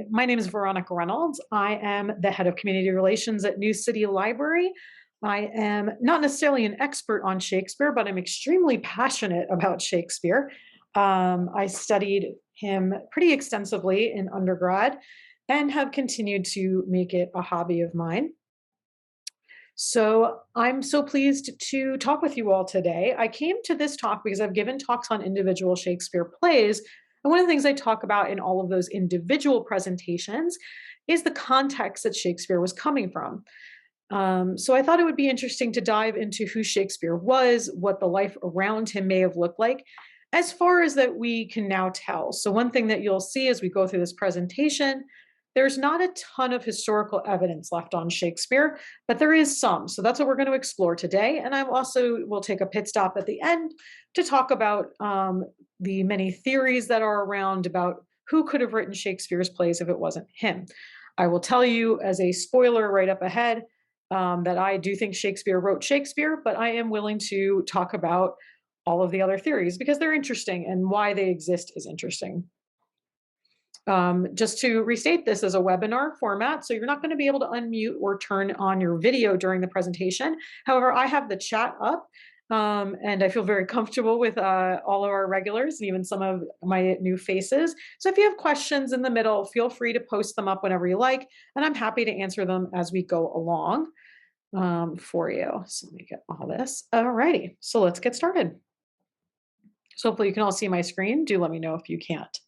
My name is Veronica Reynolds. I am the head of community relations at New City Library. I am not necessarily an expert on Shakespeare, but I'm extremely passionate about Shakespeare. I studied him pretty extensively in undergrad and have continued to make it a hobby of mine. So I'm so pleased to talk with you all today. I came to this talk because I've given talks on individual Shakespeare plays. And one of the things I talk about in all of those individual presentations is the context that Shakespeare was coming from. So I thought it would be interesting to dive into who Shakespeare was, what the life around him may have looked like, as far as that we can now tell. So one thing that you'll see as we go through this presentation, there's not a ton of historical evidence left on Shakespeare, but there is some. So that's what we're going to explore today. And I also will take a pit stop at the end to talk about the many theories that are around about who could have written Shakespeare's plays if it wasn't him. I will tell you as a spoiler right up ahead that I do think Shakespeare wrote Shakespeare, but I am willing to talk about all of the other theories because they're interesting and why they exist is interesting. Just to restate, this is a webinar format, so you're not going to be able to unmute or turn on your video during the presentation. However, I have the chat up, and I feel very comfortable with all of our regulars and even some of my new faces. So if you have questions in the middle, feel free to post them up whenever you like, and I'm happy to answer them as we go along for you. So let me get all this. All righty, so let's get started. So hopefully you can all see my screen. Do let me know if you can't.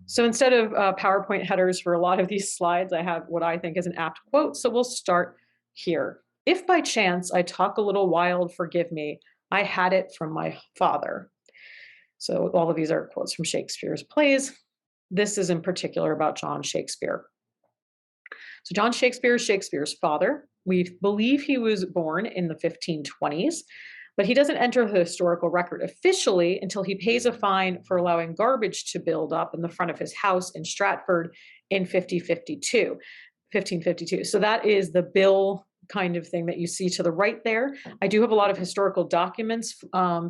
So instead of PowerPoint headers for a lot of these slides, I have what I think is an apt quote. So we'll start here. If by chance I talk a little wild, forgive me. I had it from my father. So all of these are quotes from Shakespeare's plays. This is in particular about John Shakespeare. So John Shakespeare is Shakespeare's father. We believe he was born in the 1520s. But he doesn't enter the historical record officially until he pays a fine for allowing garbage to build up in the front of his house in Stratford in 1552. So that is the bill kind of thing that you see to the right there. I do have a lot of historical documents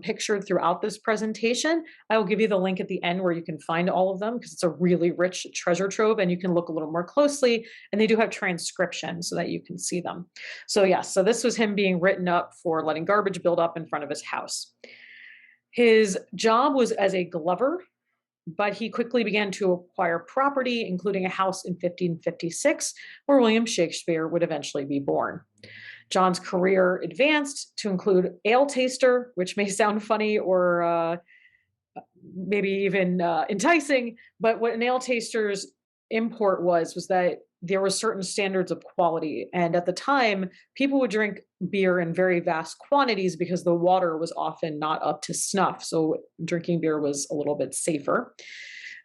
pictured throughout this presentation. I will give you the link at the end where you can find all of them because it's a really rich treasure trove and you can look a little more closely, and they do have transcription so that you can see them. So yes, so this was him being written up for letting garbage build up in front of his house. His job was as a glover, but he quickly began to acquire property, including a house in 1556, where William Shakespeare would eventually be born. John's career advanced to include ale taster, which may sound funny or maybe even enticing, but what an ale taster's import was that there were certain standards of quality. And at the time, people would drink beer in very vast quantities because the water was often not up to snuff. So drinking beer was a little bit safer.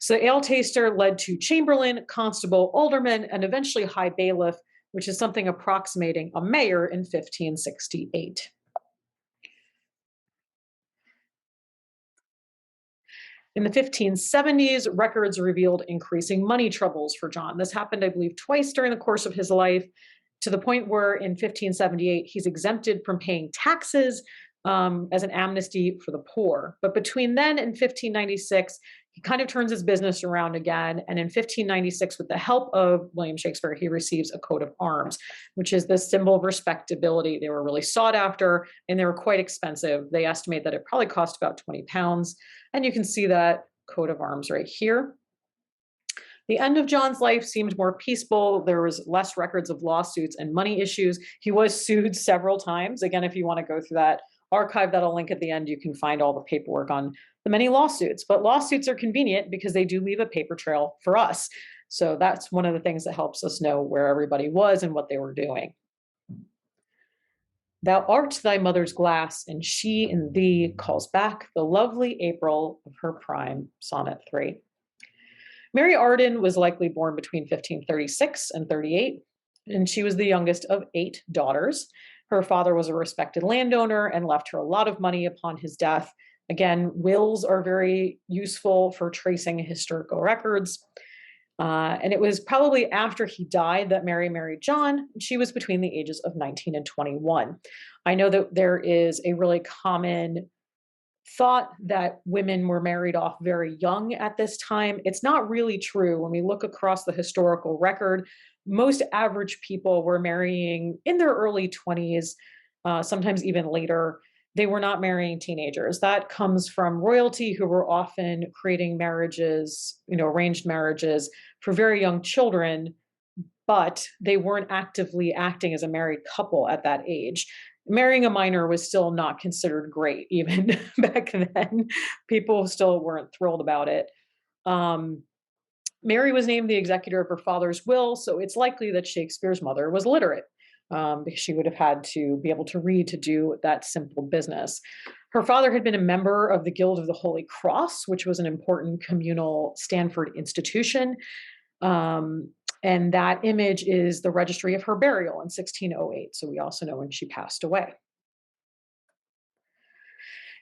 So ale taster led to chamberlain, constable, alderman, and eventually high bailiff, which is something approximating a mayor in 1568. In the 1570s, records revealed increasing money troubles for John. This happened, I believe, twice during the course of his life, to the point where in 1578, he's exempted from paying taxes as an amnesty for the poor. But between then and 1596, he kind of turns his business around again. And in 1596, with the help of William Shakespeare, he receives a coat of arms, which is the symbol of respectability. They were really sought after and they were quite expensive. They estimate that it probably cost about 20 pounds. And you can see that coat of arms right here. The end of John's life seemed more peaceful. There was less records of lawsuits and money issues. He was sued several times. Again, if you want to go through that archive that I'll link at the end, you can find all the paperwork on the many lawsuits. But lawsuits are convenient because they do leave a paper trail for us. So that's one of the things that helps us know where everybody was and what they were doing. Thou art thy mother's glass, and she in thee calls back the lovely April of her prime. Sonnet 3. Mary Arden was likely born between 1536 and 38, and she was the youngest of 8 daughters. Her father was a respected landowner and left her a lot of money upon his death. Again, wills are very useful for tracing historical records. And it was probably after he died that Mary married John. She was between the ages of 19 and 21. I know that there is a really common thought that women were married off very young at this time. It's not really true. When we look across the historical record, most average people were marrying in their early 20s, sometimes even later. They were not marrying teenagers. That comes from royalty, who were often creating marriages, arranged marriages for very young children, but they weren't actively acting as a married couple at that age. Marrying a minor was still not considered great, even back then. People still weren't thrilled about it. Um, Mary was named the executor of her father's will, so it's likely that Shakespeare's mother was literate, because she would have had to be able to read to do that simple business. Her father had been a member of the Guild of the Holy Cross, which was an important communal Stanford institution. And that image is the registry of her burial in 1608. So we also know when she passed away.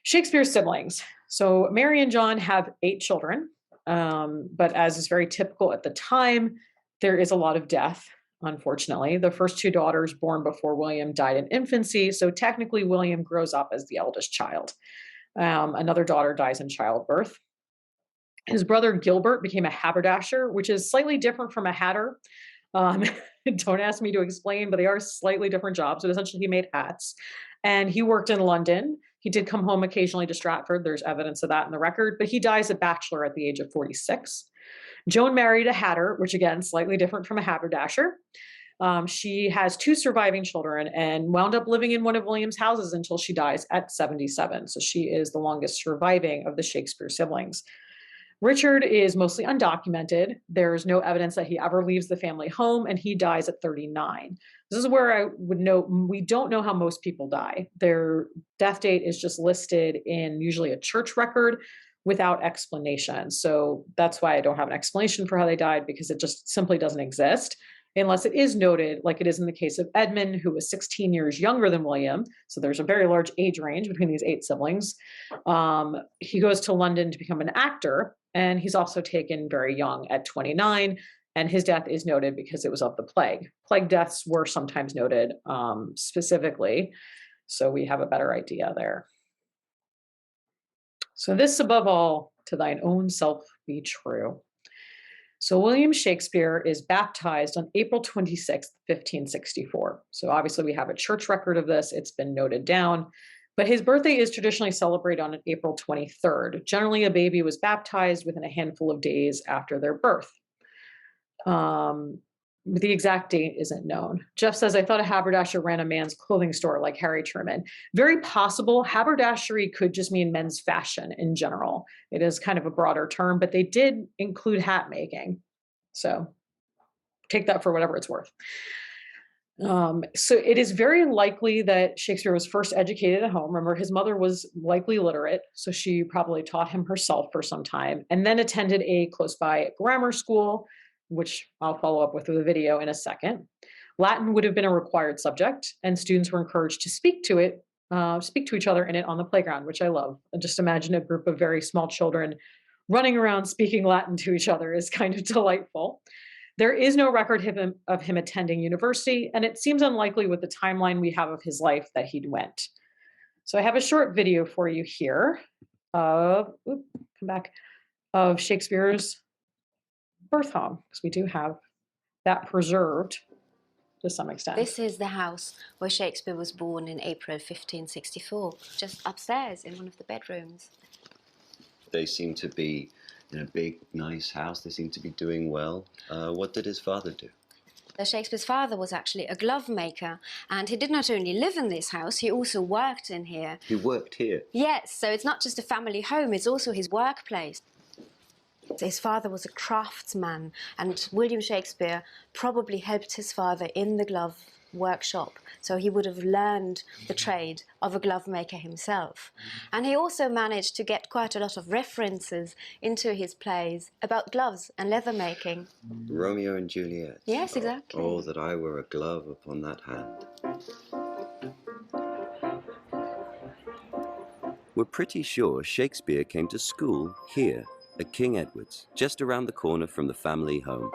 Shakespeare's siblings. So Mary and John have 8 children, but as is very typical at the time, there is a lot of death, unfortunately. The first 2 daughters born before William died in infancy, so technically William grows up as the eldest child. Another daughter dies in childbirth. His brother Gilbert became a haberdasher, which is slightly different from a hatter. Don't ask me to explain, but they are slightly different jobs. But essentially, he made hats, and he worked in London. He did come home occasionally to Stratford. There's evidence of that in the record, but he dies a bachelor at the age of 46. Joan married a hatter, which again, slightly different from a haberdasher. She has 2 surviving children and wound up living in one of William's houses until she dies at 77. So she is the longest surviving of the Shakespeare siblings. Richard is mostly undocumented. There's no evidence that he ever leaves the family home, and he dies at 39. This is where I would note we don't know how most people die. Their death date is just listed in usually a church record without explanation. So that's why I don't have an explanation for how they died, because it just simply doesn't exist unless it is noted, like it is in the case of Edmund, who was 16 years younger than William. So there's a very large age range between these 8 siblings. He goes to London to become an actor, and he's also taken very young at 29, and his death is noted because it was of the plague. Plague deaths were sometimes noted specifically, so we have a better idea there. So this above all, to thine own self be true. So William Shakespeare is baptized on April 26th, 1564. So obviously we have a church record of this. It's been noted down. But his birthday is traditionally celebrated on April 23rd. Generally, a baby was baptized within a handful of days after their birth. The exact date isn't known. Jeff says, I thought a haberdasher ran a man's clothing store like Harry Truman. Very possible. Haberdashery could just mean men's fashion in general. It is kind of a broader term, but they did include hat making. So take that for whatever it's worth. So it is very likely that Shakespeare was first educated at home. Remember, his mother was likely literate, so she probably taught him herself for some time, and then attended a close by grammar school, which I'll follow up with a video in a second. Latin would have been a required subject, and students were encouraged to speak to each other in it on the playground, which I love. And just imagine a group of very small children running around speaking Latin to each other is kind of delightful. There is no record of him attending university, and it seems unlikely with the timeline we have of his life that he'd went. So I have a short video for you here of Shakespeare's birth home, because we do have that preserved to some extent. This is the house where Shakespeare was born in April 1564, just upstairs in one of the bedrooms. They seem to be in a big, nice house. They seem to be doing well. What did his father do? Shakespeare's father was actually a glove maker, and he did not only live in this house, he also worked in here. He worked here? Yes, so it's not just a family home, it's also his workplace. His father was a craftsman, and William Shakespeare probably helped his father in the glove workshop, so he would have learned the trade of a glove maker himself. And he also managed to get quite a lot of references into his plays about gloves and leather making. Romeo and Juliet. Yes, exactly. Oh, that I were a glove upon that hand. We're pretty sure Shakespeare came to school here at King Edward's, just around the corner from the family home.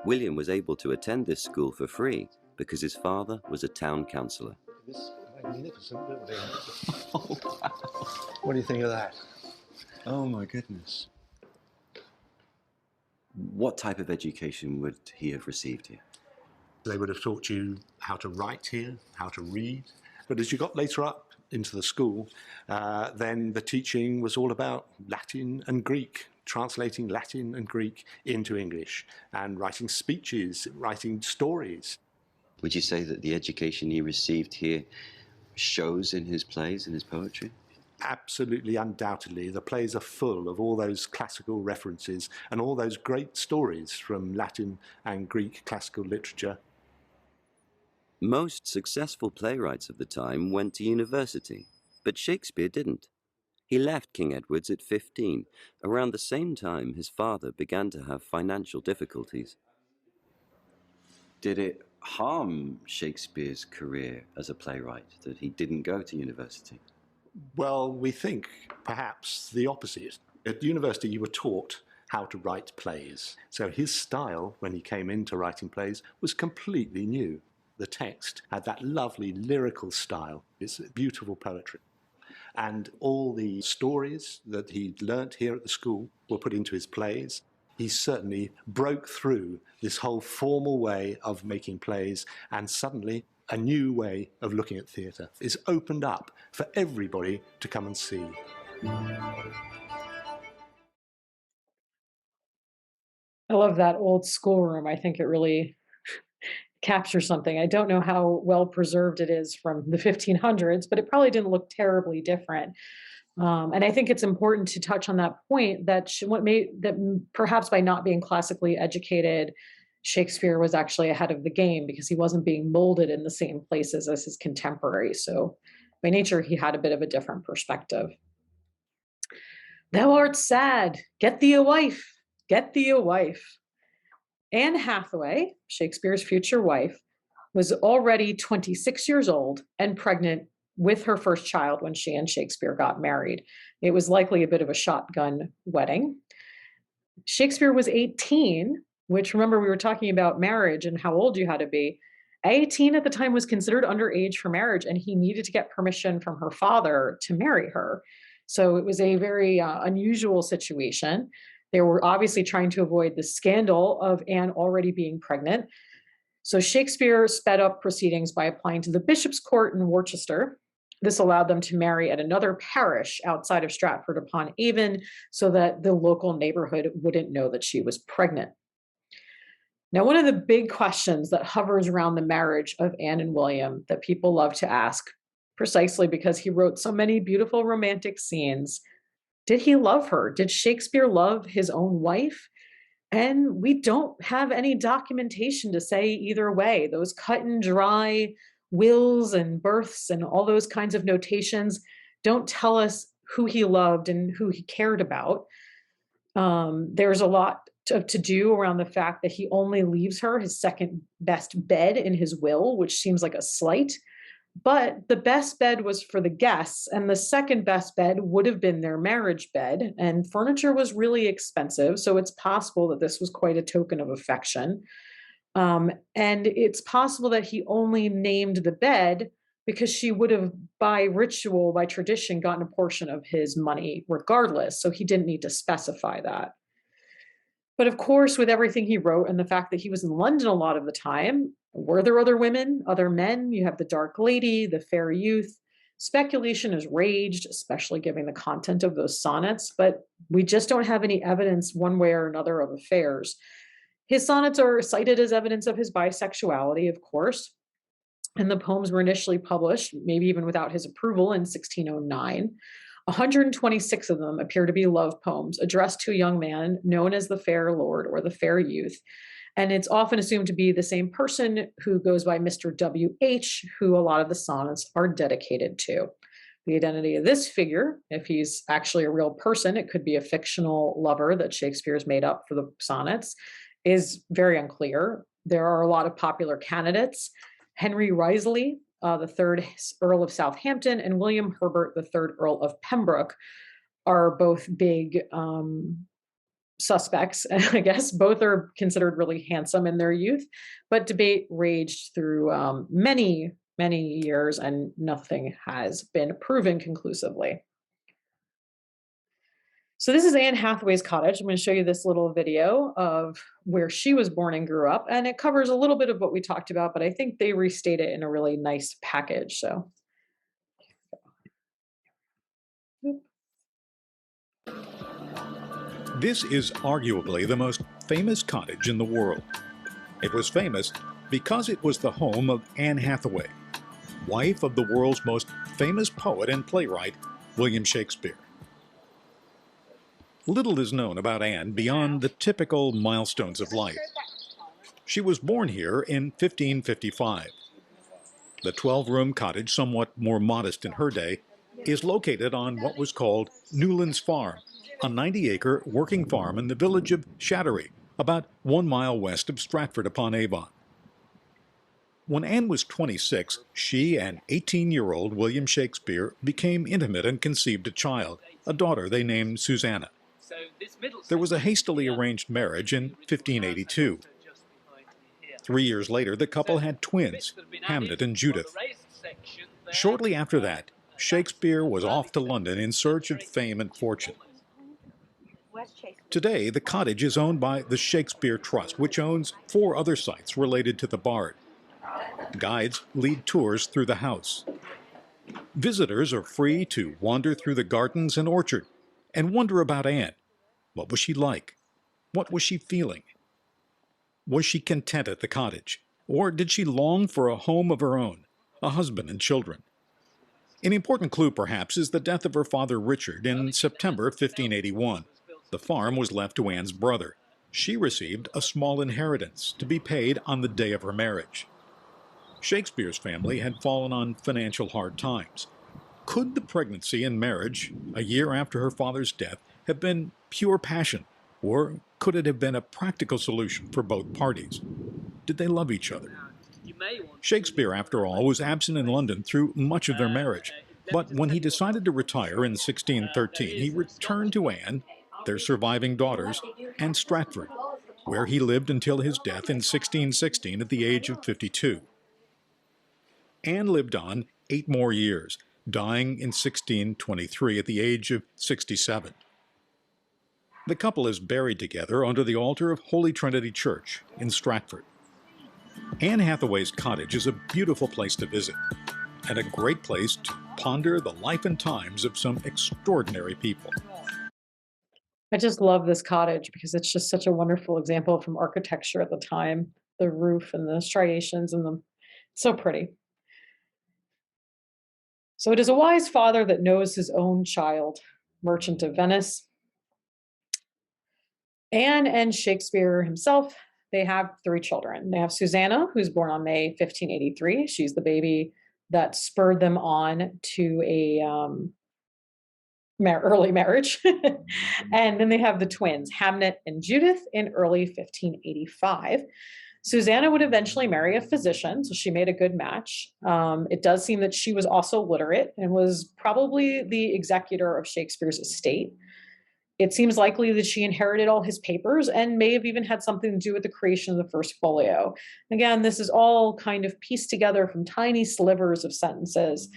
William was able to attend this school for free because his father was a town councillor. Magnificent building. Oh, wow. What do you think of that? Oh my goodness. What type of education would he have received here? They would have taught you how to write here, how to read. But as you got later up into the school, then the teaching was all about Latin and Greek, translating Latin and Greek into English, and writing speeches, writing stories. Would you say that the education he received here shows in his plays and his poetry? Absolutely, undoubtedly. The plays are full of all those classical references and all those great stories from Latin and Greek classical literature. Most successful playwrights of the time went to university, but Shakespeare didn't. He left King Edward's at 15, around the same time his father began to have financial difficulties. Did it harm Shakespeare's career as a playwright that he didn't go to university? Well, we think perhaps the opposite. At university, you were taught how to write plays. So his style, when he came into writing plays, was completely new. The text had that lovely lyrical style. It's beautiful poetry. And all the stories that he'd learnt here at the school were put into his plays. He certainly broke through this whole formal way of making plays, and suddenly a new way of looking at theatre is opened up for everybody to come and see. I love that old schoolroom. I think it really captures something. I don't know how well preserved it is from the 1500s, but it probably didn't look terribly different. And I think it's important to touch on that point that perhaps by not being classically educated, Shakespeare was actually ahead of the game because he wasn't being molded in the same places as his contemporaries. So by nature, he had a bit of a different perspective. Thou art sad, get thee a wife, get thee a wife. Anne Hathaway, Shakespeare's future wife, was already 26 years old and pregnant with her first child when she and Shakespeare got married. It was likely a bit of a shotgun wedding. Shakespeare was 18, which, remember, we were talking about marriage and how old you had to be. 18 at the time was considered underage for marriage, and he needed to get permission from her father to marry her. So it was a very unusual situation. They were obviously trying to avoid the scandal of Anne already being pregnant. So Shakespeare sped up proceedings by applying to the bishop's court in Worcester. This allowed them to marry at another parish outside of Stratford upon Avon so that the local neighborhood wouldn't know that she was pregnant. Now, one of the big questions that hovers around the marriage of Anne and William that people love to ask, precisely because he wrote so many beautiful romantic scenes, did he love her? Did Shakespeare love his own wife? And we don't have any documentation to say either way. Those cut and dry wills and births and all those kinds of notations don't tell us who he loved and who he cared about. There's a lot to do around the fact that he only leaves her his second best bed in his will, which seems like a slight. But the best bed was for the guests, and the second best bed would have been their marriage bed, and furniture was really expensive, so it's possible that this was quite a token of affection. And it's possible that he only named the bed because she would have, by ritual, by tradition, gotten a portion of his money regardless, so he didn't need to specify that. But of course, with everything he wrote and the fact that he was in London a lot of the time, were there other women, other men? You have the dark lady, the fair youth. Speculation has raged, especially given the content of those sonnets, but we just don't have any evidence one way or another of affairs. His sonnets are cited as evidence of his bisexuality, of course, and the poems were initially published, maybe even without his approval, in 1609. 126 of them appear to be love poems addressed to a young man known as the fair lord or the fair youth. And it's often assumed to be the same person who goes by Mr. W.H., who a lot of the sonnets are dedicated to. The identity of this figure, if he's actually a real person, it could be a fictional lover that Shakespeare's made up for the sonnets, is very unclear. There are a lot of popular candidates. Henry Wriothesley, the third Earl of Southampton, and William Herbert, the third Earl of Pembroke, are both big suspects, I guess. Both are considered really handsome in their youth, but debate raged through many many years, and nothing has been proven conclusively. So this is Anne Hathaway's cottage. I'm going to show you this little video of where she was born and grew up, and it covers a little bit of what we talked about, but I think they restate it in a really nice package. So this is arguably the most famous cottage in the world. It was famous because it was the home of Anne Hathaway, wife of the world's most famous poet and playwright, William Shakespeare. Little is known about Anne beyond the typical milestones of life. She was born here in 1555. The 12-room cottage, somewhat more modest in her day, is located on what was called Newlands Farm, a 90-acre working farm in the village of Shattery, about 1 mile west of Stratford-upon-Avon. When Anne was 26, she and 18-year-old William Shakespeare became intimate and conceived a child, a daughter they named Susanna. There was a hastily arranged marriage in 1582. 3 years later, the couple had twins, Hamnet and Judith. Shortly after that, Shakespeare was off to London in search of fame and fortune. Today, the cottage is owned by the Shakespeare Trust, which owns 4 other sites related to the bard. Guides lead tours through the house. Visitors are free to wander through the gardens and orchard and wonder about Anne. What was she like? What was she feeling? Was she content at the cottage? Or did she long for a home of her own, a husband and children? An important clue, perhaps, is the death of her father Richard in September 1581. The farm was left to Anne's brother. She received a small inheritance to be paid on the day of her marriage. Shakespeare's family had fallen on financial hard times. Could the pregnancy and marriage, a year after her father's death, have been pure passion, or could it have been a practical solution for both parties? Did they love each other? Shakespeare, after all, was absent in London through much of their marriage, but when he decided to retire in 1613, he returned to Anne, their surviving daughters, and Stratford, where he lived until his death in 1616 at the age of 52. Anne lived on 8 more years, dying in 1623 at the age of 67. The couple is buried together under the altar of Holy Trinity Church in Stratford. Anne Hathaway's cottage is a beautiful place to visit, and a great place to ponder the life and times of some extraordinary people. I just love this cottage because it's just such a wonderful example from architecture at the time. The roof and the striations and so pretty. So it is a wise father that knows his own child, Merchant of Venice. Anne and Shakespeare himself, they have 3 children. They have Susanna, who's born on May 1583. She's the baby that spurred them on to a early marriage. And then they have the twins, Hamnet and Judith, in early 1585. Susanna would eventually marry a physician, so she made a good match. It does seem that she was also literate and was probably the executor of Shakespeare's estate. It seems likely that she inherited all his papers and may have even had something to do with the creation of the first folio. Again, this is all kind of pieced together from tiny slivers of sentences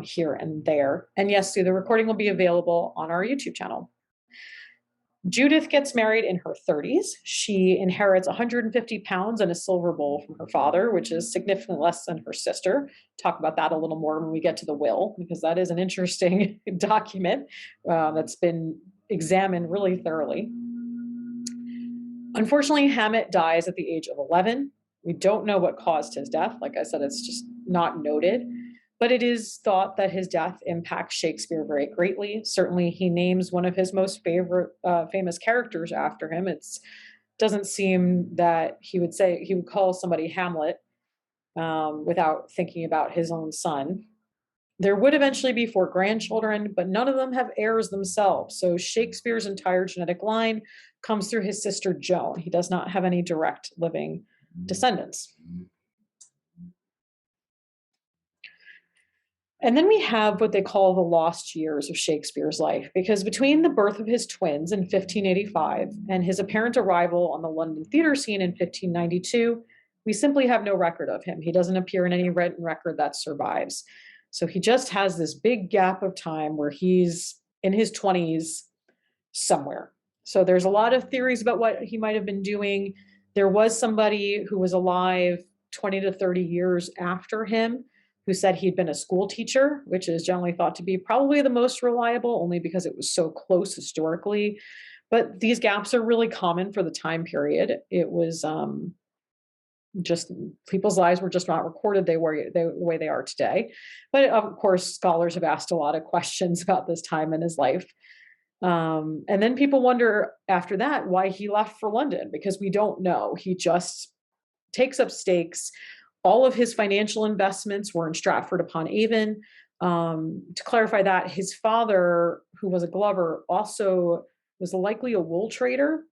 here and there. And yes, Sue, the recording will be available on our YouTube channel. Judith gets married in her 30s. She inherits 150 pounds and a silver bowl from her father, which is significantly less than her sister. Talk about that a little more when we get to the will, because that is an interesting document that's been examined really thoroughly. Unfortunately, Hamnet dies at the age of 11. We don't know what caused his death. Like I said, it's just not noted. But it is thought that his death impacts Shakespeare very greatly. Certainly, he names one of his most famous characters after him. It doesn't seem that he would call somebody Hamlet without thinking about his own son. There would eventually be 4 grandchildren, but none of them have heirs themselves. So Shakespeare's entire genetic line comes through his sister Joan. He does not have any direct living descendants. And then we have what they call the lost years of Shakespeare's life, because between the birth of his twins in 1585 and his apparent arrival on the London theatre scene in 1592, We simply have no record of him. He doesn't appear in any written record that survives. So he just has this big gap of time where he's in his 20s somewhere. So there's a lot of theories about what he might have been doing. There was somebody who was alive 20 to 30 years after him who said he'd been a school teacher, which is generally thought to be probably the most reliable, only because it was so close historically. But these gaps are really common for the time period. It was just people's lives were just not recorded the way they are today. But of course, scholars have asked a lot of questions about this time in his life. And then people wonder after that why he left for London, because we don't know. He just takes up stakes. All of his financial investments were in Stratford upon Avon. To clarify that, his father, who was a glover, also was likely a wool trader.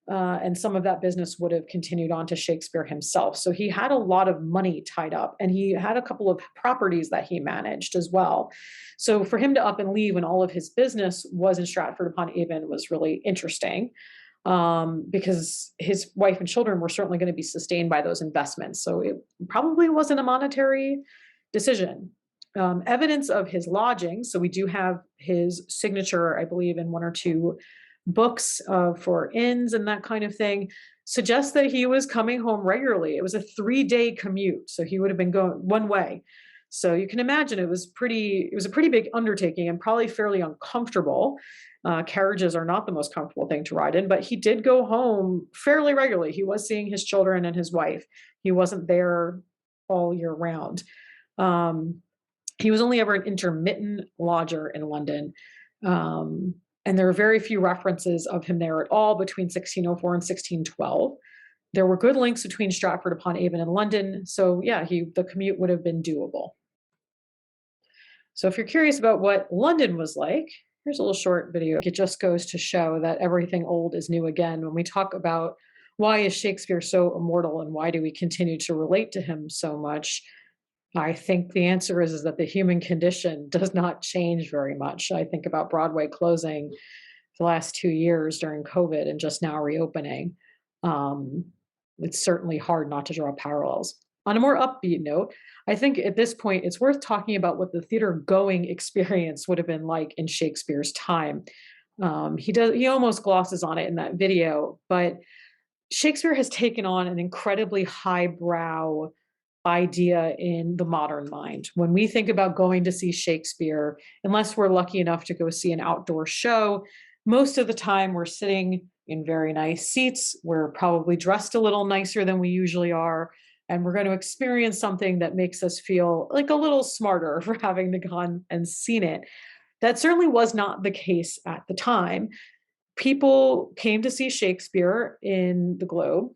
And some of that business would have continued on to Shakespeare himself. So he had a lot of money tied up, and he had a couple of properties that he managed as well. So for him to up and leave when all of his business was in Stratford upon Avon was really interesting, because his wife and children were certainly going to be sustained by those investments. So it probably wasn't a monetary decision. Evidence of his lodging. So we do have his signature, I believe, in one or two books for inns and that kind of thing, suggests that he was coming home regularly. It was a 3-day commute, so he would have been going one way. So you can imagine it was a pretty big undertaking and probably fairly uncomfortable. Carriages are not the most comfortable thing to ride in, but he did go home fairly regularly. He was seeing his children and his wife. He wasn't there all year round. He was only ever an intermittent lodger in London. And there are very few references of him there at all between 1604 and 1612. There were good links between Stratford upon Avon and London. So yeah, the commute would have been doable. So if you're curious about what London was like, here's a little short video. It just goes to show that everything old is new again. When we talk about why is Shakespeare so immortal and why do we continue to relate to him so much, I think the answer is that the human condition does not change very much. I think about Broadway closing the last 2 years during COVID and just now reopening. It's certainly hard not to draw parallels. On a more upbeat note, I think at this point it's worth talking about what the theater going experience would have been like in Shakespeare's time. He almost glosses on it in that video, but Shakespeare has taken on an incredibly highbrow idea in the modern mind. When we think about going to see Shakespeare, unless we're lucky enough to go see an outdoor show, most of the time we're sitting in very nice seats. We're probably dressed a little nicer than we usually are, and we're going to experience something that makes us feel like a little smarter for having gone and seen it. That certainly was not the case at the time. People came to see Shakespeare in the Globe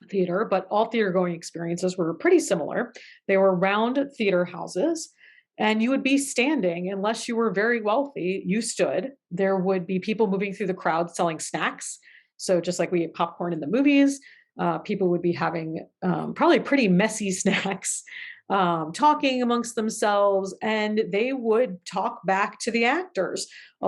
Theater, but all theater going experiences were pretty similar. They were round theater houses, and you would be standing unless you were very wealthy. You stood. There would be people moving through the crowd selling snacks. So just like we eat popcorn in the movies, people would be having probably pretty messy snacks, talking amongst themselves, and they would talk back to the actors. A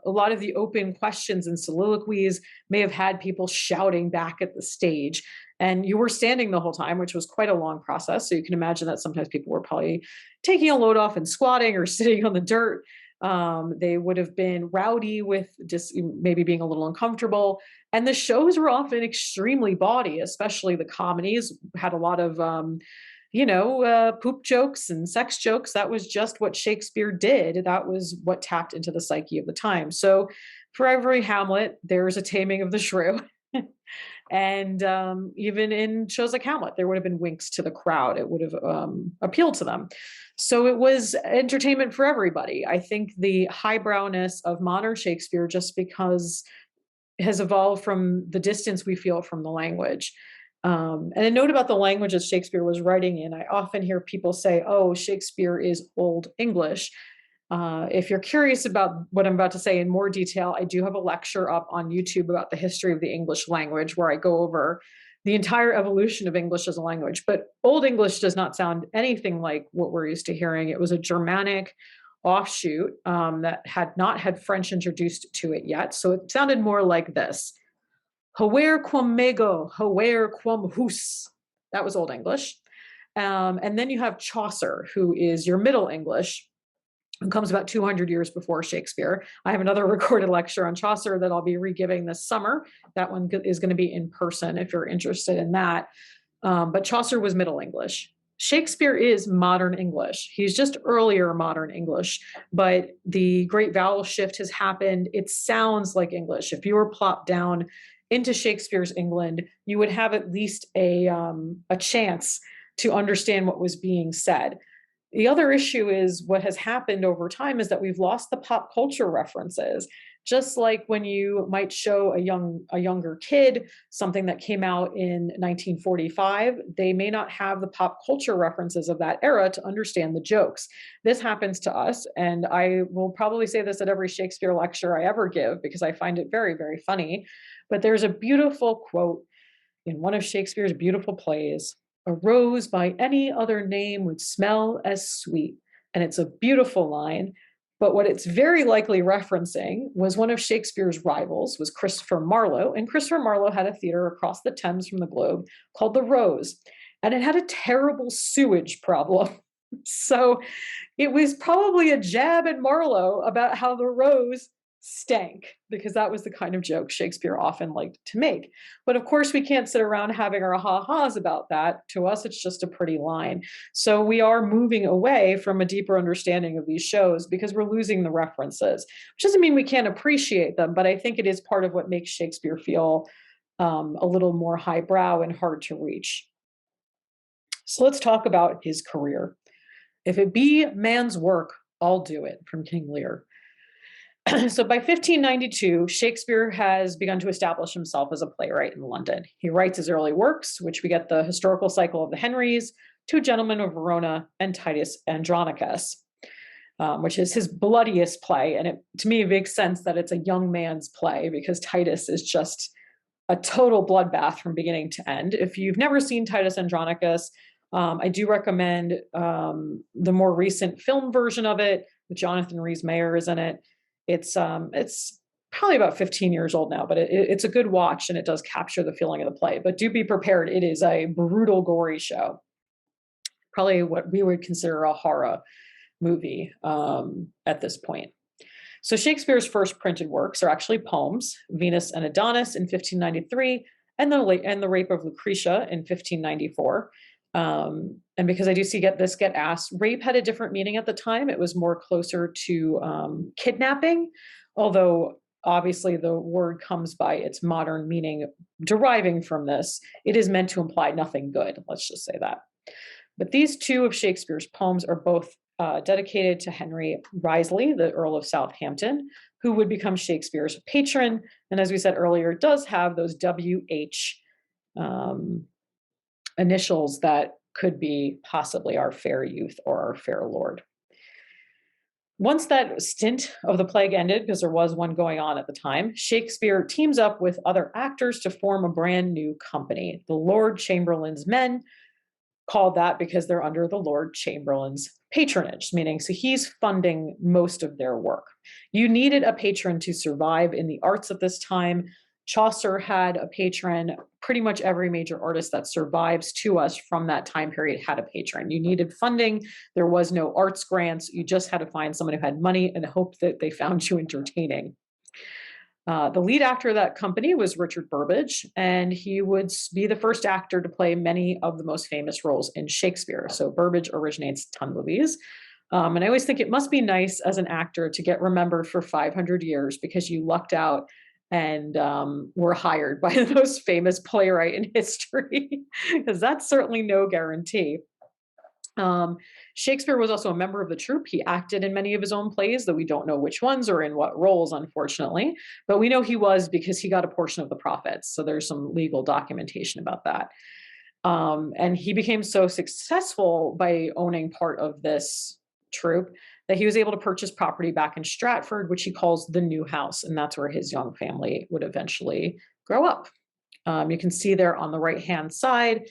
lot of the open questions and soliloquies may have had people shouting back at the stage, and you were standing the whole time, which was quite a long process. So you can imagine that sometimes people were probably taking a load off and squatting or sitting on the dirt. They would have been rowdy with just maybe being a little uncomfortable. And the shows were often extremely bawdy, especially the comedies had a lot of, poop jokes and sex jokes. That was just what Shakespeare did. That was what tapped into the psyche of the time. So for every Hamlet, there's a taming of the shrew. And even in shows like Hamlet, there would have been winks to the crowd. It would have appealed to them. So it was entertainment for everybody. I think the highbrowness of modern Shakespeare, just because it has evolved from the distance we feel from the language. And a note about the language that Shakespeare was writing in, I often hear people say, oh, Shakespeare is Old English. If you're curious about what I'm about to say in more detail, I do have a lecture up on YouTube about the history of the English language, where I go over the entire evolution of English as a language. But Old English does not sound anything like what we're used to hearing. It was a Germanic offshoot that had not had French introduced to it yet. So it sounded more like this. Hoer quam mego, hoer quam hus. That was Old English. And then you have Chaucer, who is your Middle English, who comes about 200 years before Shakespeare. I have another recorded lecture on Chaucer that I'll be re-giving this summer. That one is going to be in person if you're interested in that. But Chaucer was Middle English. Shakespeare is modern English. He's just earlier modern English, but the great vowel shift has happened. It sounds like English. If you were plopped down into Shakespeare's England, you would have at least a chance to understand what was being said. The other issue is what has happened over time is that we've lost the pop culture references. Just like when you might show a younger kid something that came out in 1945, they may not have the pop culture references of that era to understand the jokes. This happens to us, and I will probably say this at every Shakespeare lecture I ever give because I find it very, very funny. But there's a beautiful quote in one of Shakespeare's beautiful plays: "A rose by any other name would smell as sweet." And it's a beautiful line. But what it's very likely referencing was one of Shakespeare's rivals was Christopher Marlowe. And Christopher Marlowe had a theater across the Thames from the Globe called the Rose. And it had a terrible sewage problem. So it was probably a jab at Marlowe about how the Rose stank, because that was the kind of joke Shakespeare often liked to make. But of course, we can't sit around having our ha-has about that. To us, it's just a pretty line. So we are moving away from a deeper understanding of these shows because we're losing the references, which doesn't mean we can't appreciate them, but I think it is part of what makes Shakespeare feel a little more highbrow and hard to reach. So let's talk about his career. "If it be man's work, I'll do it," from King Lear. So by 1592, Shakespeare has begun to establish himself as a playwright in London. He writes his early works, which we get the historical cycle of the Henrys, Two Gentlemen of Verona, and Titus Andronicus, which is his bloodiest play. And to me, it makes sense that it's a young man's play because Titus is just a total bloodbath from beginning to end. If you've never seen Titus Andronicus, I do recommend the more recent film version of it with Jonathan Rhys-Meyer is in it. It's probably about 15 years old now, but it's a good watch and it does capture the feeling of the play. But do be prepared. It is a brutal, gory show. Probably what we would consider a horror movie at this point. So Shakespeare's first printed works are actually poems: Venus and Adonis in 1593 and the Rape of Lucretia in 1594. And because I do see this get asked, rape had a different meaning at the time. It was more closer to kidnapping, although obviously the word comes by its modern meaning deriving from this. It is meant to imply nothing good. Let's just say that. But these two of Shakespeare's poems are both dedicated to Henry Wriothesley, the Earl of Southampton, who would become Shakespeare's patron. And as we said earlier, it does have those WH initials that could be possibly our fair youth or our fair lord. Once that stint of the plague ended, because there was one going on at the time, Shakespeare teams up with other actors to form a brand new company, the Lord Chamberlain's Men, called that because they're under the Lord Chamberlain's patronage, meaning so he's funding most of their work. You needed a patron to survive in the arts at this time. Chaucer had a patron. Pretty much every major artist that survives to us from that time period had a patron. You needed funding. There was no arts grants. You just had to find someone who had money and hope that they found you entertaining. The lead actor of that company was Richard Burbage, and he would be the first actor to play many of the most famous roles in Shakespeare. So Burbage originates Tunbelies. And I always think it must be nice as an actor to get remembered for 500 years because you lucked out and were hired by the most famous playwright in history, because that's certainly no guarantee. Shakespeare was also a member of the troupe. He acted in many of his own plays, though we don't know which ones or in what roles, unfortunately. But we know he was because he got a portion of the profits. So there's some legal documentation about that. And he became so successful by owning part of this troupe that he was able to purchase property back in Stratford, which he calls the new house. And that's where his young family would eventually grow up. You can see there on the right-hand side,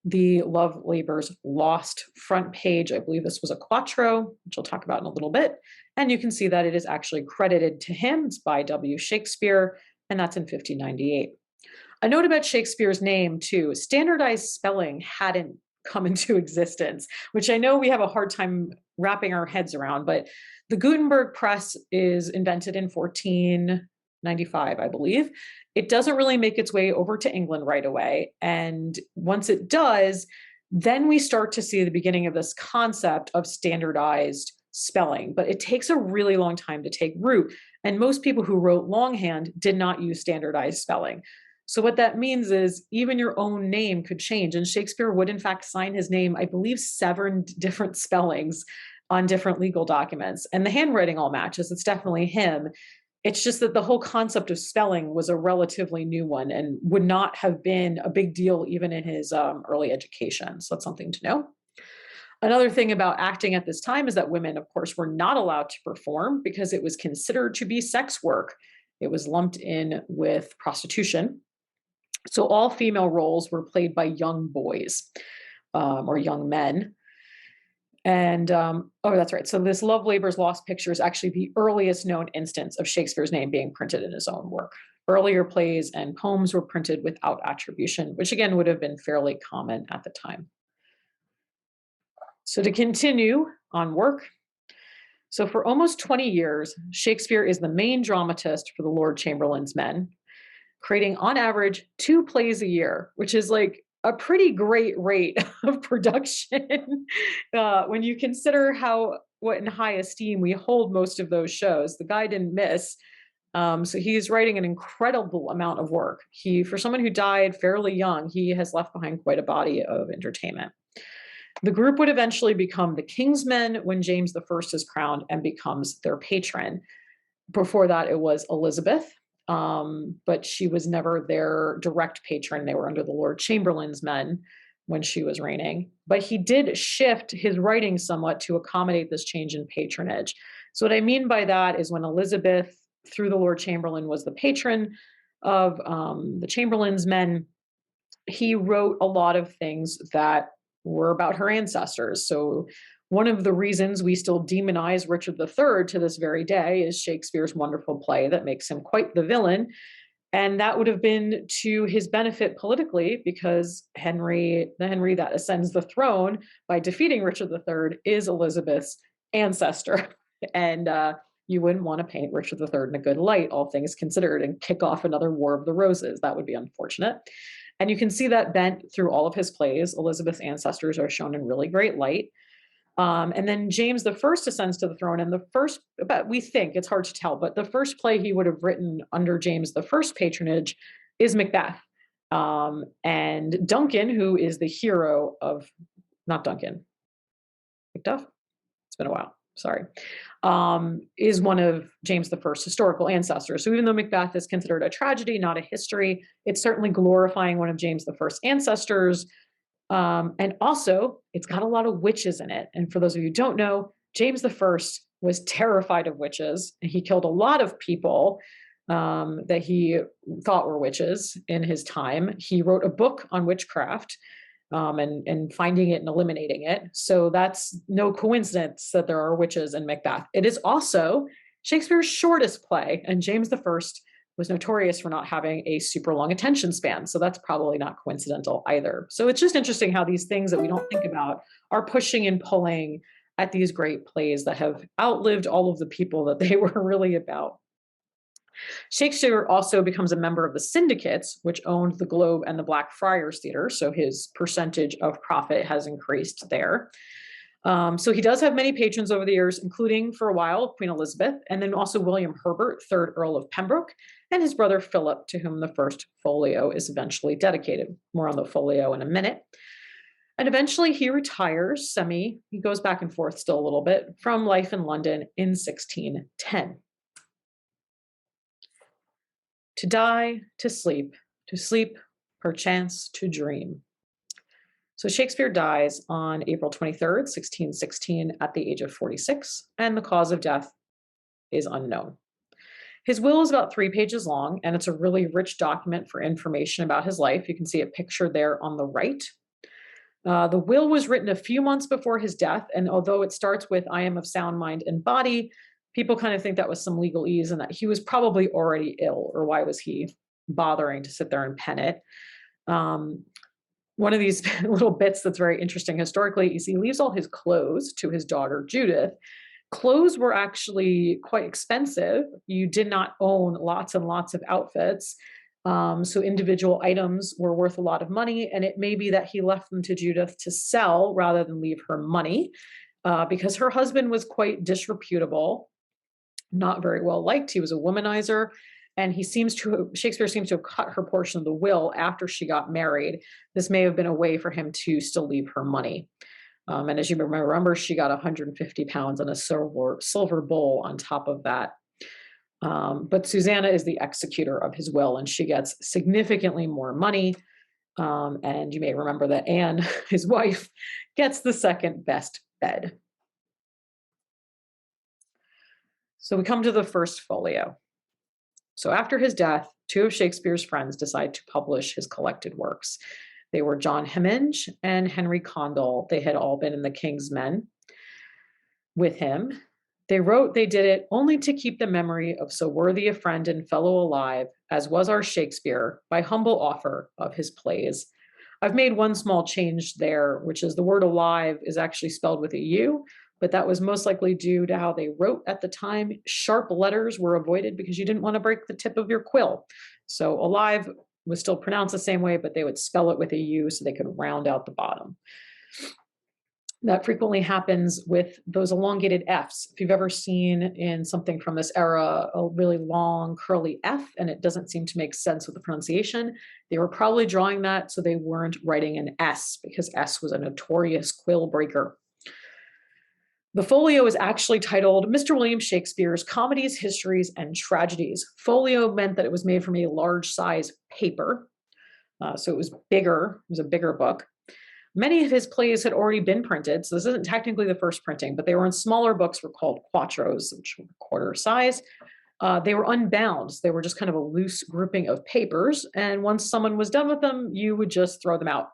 the Love Labour's Lost front page. I believe this was a quarto, which I'll talk about in a little bit. And you can see that it is actually credited to him. It's by W. Shakespeare, and that's in 1598. A note about Shakespeare's name, too. Standardized spelling hadn't come into existence, which I know we have a hard time wrapping our heads around, but the Gutenberg press is invented in 1495, I believe. It doesn't really make its way over to England right away. And once it does, then we start to see the beginning of this concept of standardized spelling, but it takes a really long time to take root. And most people who wrote longhand did not use standardized spelling. So what that means is even your own name could change. And Shakespeare would in fact sign his name, I believe, 7 different spellings on different legal documents. And the handwriting all matches. It's definitely him. It's just that the whole concept of spelling was a relatively new one and would not have been a big deal even in his early education. So that's something to know. Another thing about acting at this time is that women, of course, were not allowed to perform because it was considered to be sex work. It was lumped in with prostitution. So all female roles were played by young boys or young men. And, oh, that's right. So this Love Labor's Lost picture is actually the earliest known instance of Shakespeare's name being printed in his own work. Earlier plays and poems were printed without attribution, which again would have been fairly common at the time. So to continue on work. So for almost 20 years, Shakespeare is the main dramatist for the Lord Chamberlain's Men, creating on average 2 plays a year, which is like a pretty great rate of production when you consider what in high esteem we hold most of those shows. The guy didn't miss. So he's writing an incredible amount of work. For someone who died fairly young, he has left behind quite a body of entertainment. The group would eventually become the King's Men when James I is crowned and becomes their patron. Before that, it was Elizabeth. But she was never their direct patron. They were under the Lord Chamberlain's Men when she was reigning. But he did shift his writing somewhat to accommodate this change in patronage. So what I mean by that is when Elizabeth, through the Lord Chamberlain, was the patron of the Chamberlain's Men, he wrote a lot of things that were about her ancestors. So one of the reasons we still demonize Richard III to this very day is Shakespeare's wonderful play that makes him quite the villain. And that would have been to his benefit politically because the Henry that ascends the throne by defeating Richard III is Elizabeth's ancestor. And you wouldn't want to paint Richard III in a good light, all things considered, and kick off another War of the Roses. That would be unfortunate. And you can see that bent through all of his plays. Elizabeth's ancestors are shown in really great light. And then James I ascends to the throne, and we think, it's hard to tell, but the first play he would have written under James I's patronage is Macbeth. And Duncan, who is the hero of, not Duncan, Macduff? It's been a while, sorry, is one of James I's historical ancestors. So even though Macbeth is considered a tragedy, not a history, it's certainly glorifying one of James I's ancestors. And also, it's got a lot of witches in it. And for those of you who don't know, James I was terrified of witches. And he killed a lot of people that he thought were witches in his time. He wrote a book on witchcraft and finding it and eliminating it. So that's no coincidence that there are witches in Macbeth. It is also Shakespeare's shortest play, and James I was notorious for not having a super long attention span. So that's probably not coincidental either. So it's just interesting how these things that we don't think about are pushing and pulling at these great plays that have outlived all of the people that they were really about. Shakespeare also becomes a member of the syndicates, which owned the Globe and the Blackfriars Theater. So his percentage of profit has increased there. So he does have many patrons over the years, including for a while, Queen Elizabeth, and then also William Herbert, 3rd Earl of Pembroke, and his brother Philip, to whom the first folio is eventually dedicated. More on the folio in a minute. And eventually he retires, he goes back and forth still a little bit, from life in London in 1610. To die, to sleep, perchance to dream. So Shakespeare dies on April 23rd, 1616, at the age of 46, and the cause of death is unknown. His will is about 3 pages long, and it's a really rich document for information about his life. You can see it pictured there on the right. The will was written a few months before his death, and although it starts with, "I am of sound mind and body," people kind of think that was some legalese and that he was probably already ill, or why was he bothering to sit there and pen it. One of these little bits that's very interesting historically is he leaves all his clothes to his daughter, Judith. Clothes were actually quite expensive. You did not own lots and lots of outfits. So individual items were worth a lot of money. And it may be that he left them to Judith to sell rather than leave her money, because her husband was quite disreputable, not very well liked. He was a womanizer. And Shakespeare seems to have cut her portion of the will after she got married. This may have been a way for him to still leave her money. And as you remember, she got 150 pounds and a silver bowl on top of that. But Susanna is the executor of his will, and she gets significantly more money. And you may remember that Anne, his wife, gets the second best bed. So we come to the first folio. So after his death, two of Shakespeare's friends decide to publish his collected works. They were John Hemming and Henry Condell. They had all been in the King's Men with him. They wrote they did it only to keep the memory of so worthy a friend and fellow alive as was our Shakespeare by humble offer of his plays. I've made one small change there, which is the word alive is actually spelled with a U, but that was most likely due to how they wrote at the time. Sharp letters were avoided because you didn't want to break the tip of your quill. So alive was still pronounced the same way, but they would spell it with a U so they could round out the bottom. That frequently happens with those elongated Fs. If you've ever seen in something from this era, a really long curly F, and it doesn't seem to make sense with the pronunciation, they were probably drawing that so they weren't writing an S, because S was a notorious quill breaker. The folio is actually titled Mr. William Shakespeare's Comedies, Histories, and Tragedies. Folio meant that it was made from a large size paper. So it was bigger, it was a bigger book. Many of his plays had already been printed, so this isn't technically the first printing, but they were in smaller books, were called quartos, which were quarter size. They were unbound. They were just kind of a loose grouping of papers, and once someone was done with them, you would just throw them out.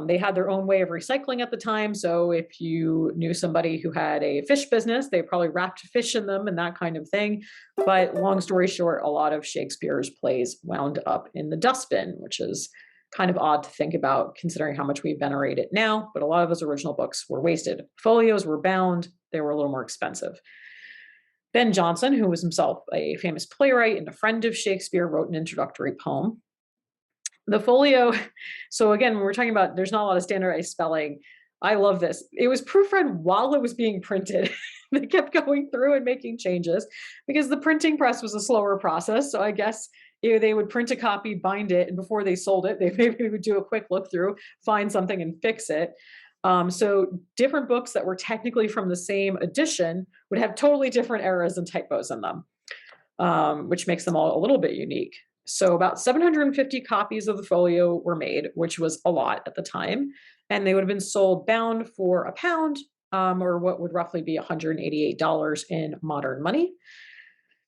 They had their own way of recycling at the time, so if you knew somebody who had a fish business, they probably wrapped fish in them and that kind of thing. But long story short, a lot of Shakespeare's plays wound up in the dustbin, which is kind of odd to think about considering how much we venerate it now, but a lot of those original books were wasted. Folios were bound, they were a little more expensive. Ben Jonson, who was himself a famous playwright and a friend of Shakespeare, wrote an introductory poem. The folio, so again, when we're talking about there's not a lot of standardized spelling, I love this. It was proofread while it was being printed. They kept going through and making changes because the printing press was a slower process. So I guess they would print a copy, bind it, and before they sold it, they maybe would do a quick look through, find something and fix it. So different books that were technically from the same edition would have totally different errors and typos in them, which makes them all a little bit unique. So about 750 copies of the folio were made, which was a lot at the time, and they would have been sold bound for £1, or what would roughly be $188 in modern money.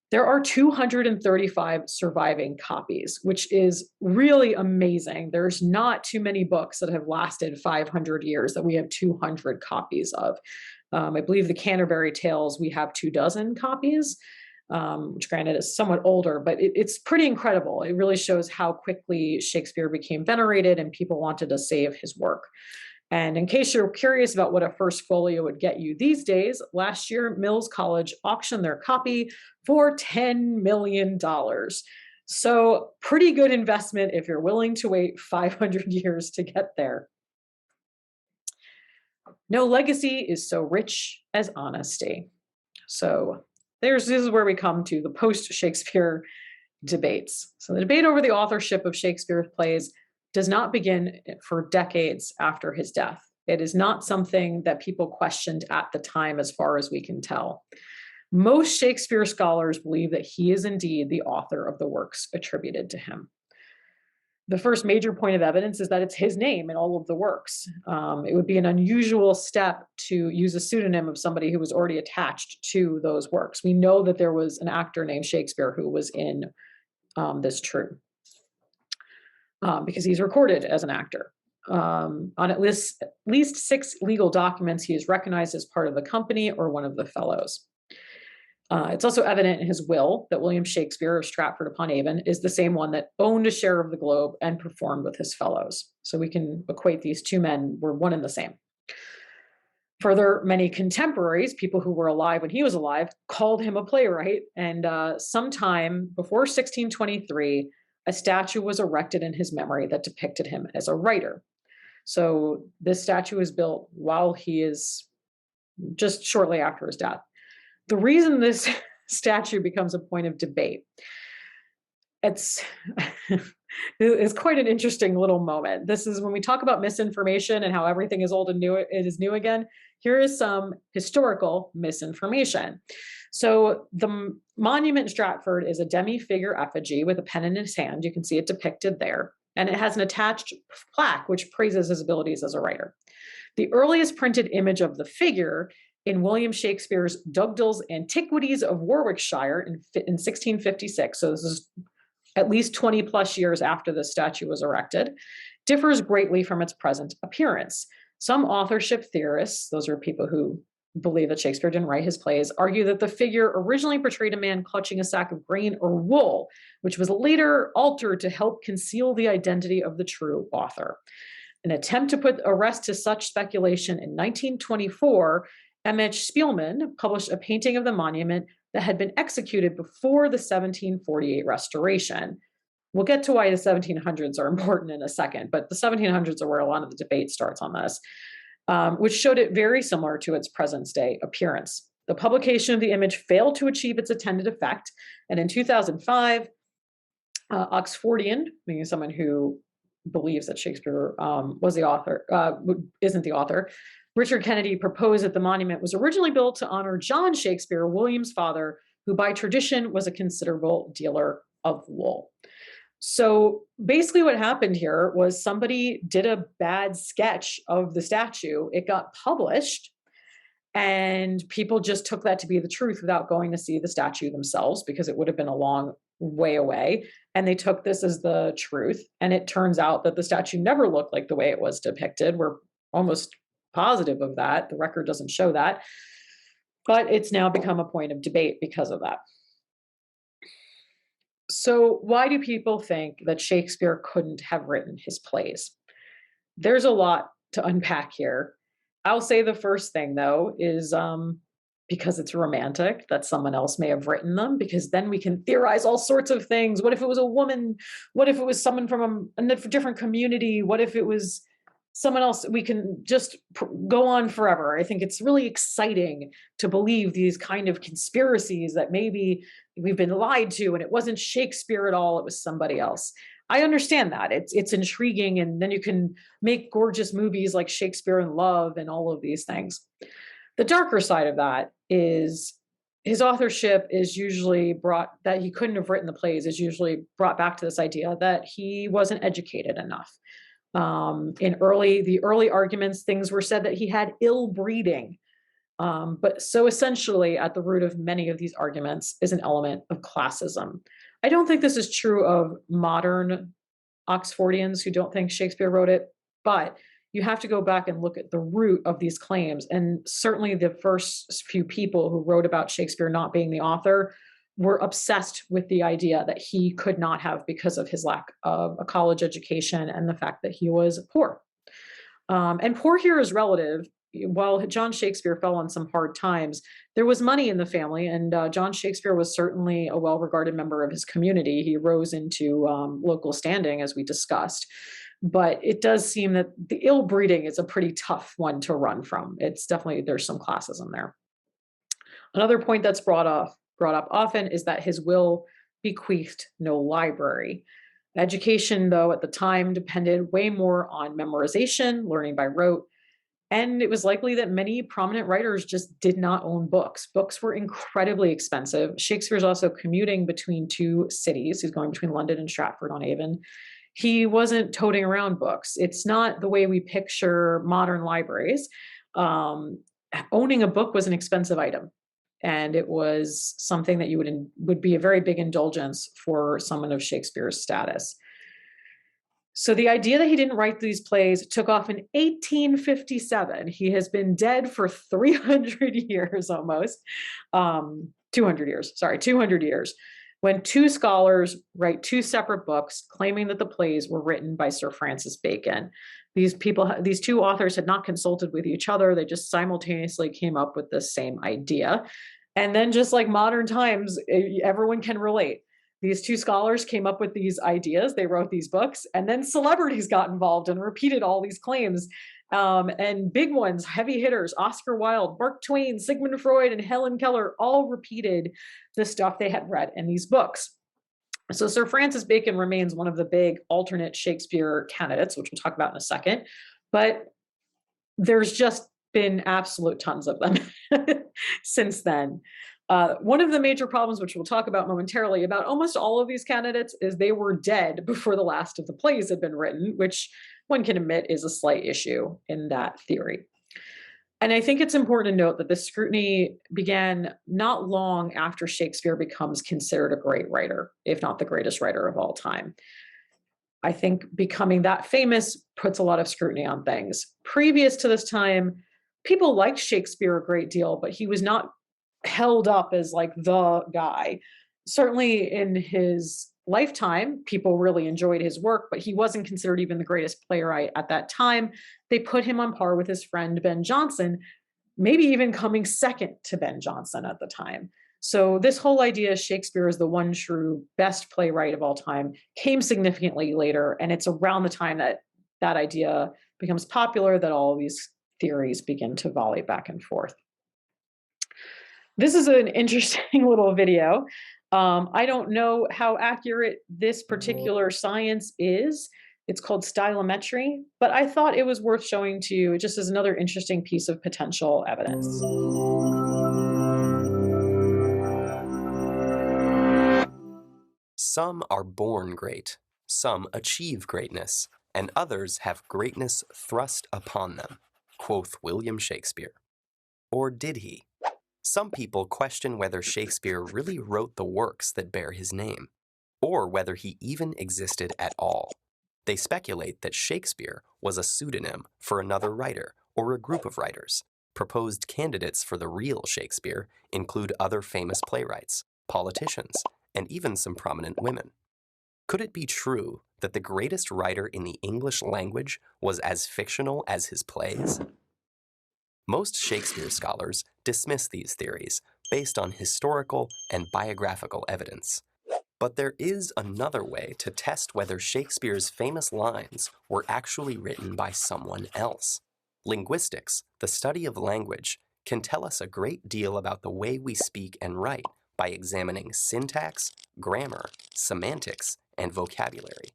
There are 235 surviving copies, which is really amazing. There's not too many books that have lasted 500 years that we have 200 copies of. I believe the Canterbury Tales, we have 24 copies, which granted is somewhat older, but it's pretty incredible. It really shows how quickly Shakespeare became venerated and people wanted to save his work. And in case you're curious about what a first folio would get you these days, last year, Mills College auctioned their copy for $10 million. So pretty good investment if you're willing to wait 500 years to get there. No legacy is so rich as honesty. So this is where we come to the post-Shakespeare debates. So the debate over the authorship of Shakespeare's plays does not begin for decades after his death. It is not something that people questioned at the time, as far as we can tell. Most Shakespeare scholars believe that he is indeed the author of the works attributed to him. The first major point of evidence is that it's his name in all of the works. It would be an unusual step to use a pseudonym of somebody who was already attached to those works. We know that there was an actor named Shakespeare who was in this troupe. Because he's recorded as an actor. On at least 6 legal documents, he is recognized as part of the company or one of the fellows. It's also evident in his will that William Shakespeare of Stratford upon Avon is the same one that owned a share of the globe and performed with his fellows. So we can equate these two men were one and the same. Further, many contemporaries, people who were alive when he was alive, called him a playwright. And sometime before 1623, a statue was erected in his memory that depicted him as a writer. So this statue was built while he is just shortly after his death. The reason this statue becomes a point of debate, it's quite an interesting little moment. This is when we talk about misinformation and how everything is old and new, it is new again. Here is some historical misinformation. So the monument in Stratford is a demi-figure effigy with a pen in his hand. You can see it depicted there. And it has an attached plaque which praises his abilities as a writer. The earliest printed image of the figure in William Shakespeare's Dugdale's Antiquities of Warwickshire in 1656, so this is at least 20 plus years after the statue was erected, differs greatly from its present appearance. Some authorship theorists, those are people who believe that Shakespeare didn't write his plays, argue that the figure originally portrayed a man clutching a sack of grain or wool, which was later altered to help conceal the identity of the true author. An attempt to put a rest to such speculation in 1924, M.H. Spielman published a painting of the monument that had been executed before the 1748 restoration. We'll get to why the 1700s are important in a second, but the 1700s are where a lot of the debate starts on this, which showed it very similar to its present day appearance. The publication of the image failed to achieve its intended effect, and in 2005, Oxfordian, meaning someone who believes that Shakespeare was the author, isn't the author, Richard Kennedy proposed that the monument was originally built to honor John Shakespeare, William's father, who by tradition was a considerable dealer of wool. So basically what happened here was somebody did a bad sketch of the statue. It got published and people just took that to be the truth without going to see the statue themselves because it would have been a long way away. And they took this as the truth. And it turns out that the statue never looked like the way it was depicted. We're almost positive of that. The record doesn't show that. But it's now become a point of debate because of that. So why do people think that Shakespeare couldn't have written his plays? There's a lot to unpack here. I'll say the first thing, though, is because it's romantic that someone else may have written them, because then we can theorize all sorts of things. What if it was a woman? What if it was someone from a different community? What if it was someone else? We can just go on forever. I think it's really exciting to believe these kind of conspiracies that maybe we've been lied to and it wasn't Shakespeare at all, it was somebody else. I understand that. It's intriguing, and then you can make gorgeous movies like Shakespeare in Love and all of these things. The darker side of that is his authorship is usually brought, that he couldn't have written the plays, is usually brought back to this idea that he wasn't educated enough. In the early arguments, things were said that he had ill breeding. But so essentially at the root of many of these arguments is an element of classism. I don't think this is true of modern Oxfordians who don't think Shakespeare wrote it, but you have to go back and look at the root of these claims. And certainly the first few people who wrote about Shakespeare not being the author were obsessed with the idea that he could not have because of his lack of a college education and the fact that he was poor. And poor here is relative. While John Shakespeare fell on some hard times, there was money in the family, and John Shakespeare was certainly a well-regarded member of his community. He rose into local standing, as we discussed. But it does seem that the ill breeding is a pretty tough one to run from. It's definitely, there's some classism there. Another point that's brought up often is that his will bequeathed no library. Education, though, at the time depended way more on memorization, learning by rote, and it was likely that many prominent writers just did not own books. Books were incredibly expensive. Shakespeare's also commuting between two cities. He's going between London and Stratford-on-Avon. He wasn't toting around books. It's not the way we picture modern libraries. Owning a book was an expensive item. And it was something that you would be a very big indulgence for someone of Shakespeare's status. So the idea that he didn't write these plays took off in 1857. He has been dead for 300 years almost. 200 years, sorry, 200 years, when two scholars write two separate books claiming that the plays were written by Sir Francis Bacon. These two authors had not consulted with each other. They just simultaneously came up with the same idea. And then just like modern times, everyone can relate. These two scholars came up with these ideas. They wrote these books, and then celebrities got involved and repeated all these claims. And big ones, heavy hitters, Oscar Wilde, Mark Twain, Sigmund Freud, and Helen Keller all repeated the stuff they had read in these books. So Sir Francis Bacon remains one of the big alternate Shakespeare candidates, which we'll talk about in a second. But there's just been absolute tons of them since then. One of the major problems, which we'll talk about momentarily, about almost all of these candidates is they were dead before the last of the plays had been written, which one can admit is a slight issue in that theory. And I think it's important to note that this scrutiny began not long after Shakespeare becomes considered a great writer, if not the greatest writer of all time. I think becoming that famous puts a lot of scrutiny on things. Previous to this time, people liked Shakespeare a great deal, but he was not held up as like the guy. Certainly in his lifetime, people really enjoyed his work, but he wasn't considered even the greatest playwright at that time. They put him on par with his friend Ben Jonson, maybe even coming second to Ben Jonson at the time. So this whole idea Shakespeare is the one true best playwright of all time came significantly later, and it's around the time that that idea becomes popular that all of these theories begin to volley back and forth. This is an interesting little video. I don't know how accurate this particular science is. It's called stylometry, but I thought it was worth showing to you just as another interesting piece of potential evidence. Some are born great, some achieve greatness, and others have greatness thrust upon them, quoth William Shakespeare. Or did he? Some people question whether Shakespeare really wrote the works that bear his name, or whether he even existed at all. They speculate that Shakespeare was a pseudonym for another writer or a group of writers. Proposed candidates for the real Shakespeare include other famous playwrights, politicians, and even some prominent women. Could it be true that the greatest writer in the English language was as fictional as his plays? Most Shakespeare scholars dismiss these theories based on historical and biographical evidence. But there is another way to test whether Shakespeare's famous lines were actually written by someone else. Linguistics, the study of language, can tell us a great deal about the way we speak and write by examining syntax, grammar, semantics, and vocabulary.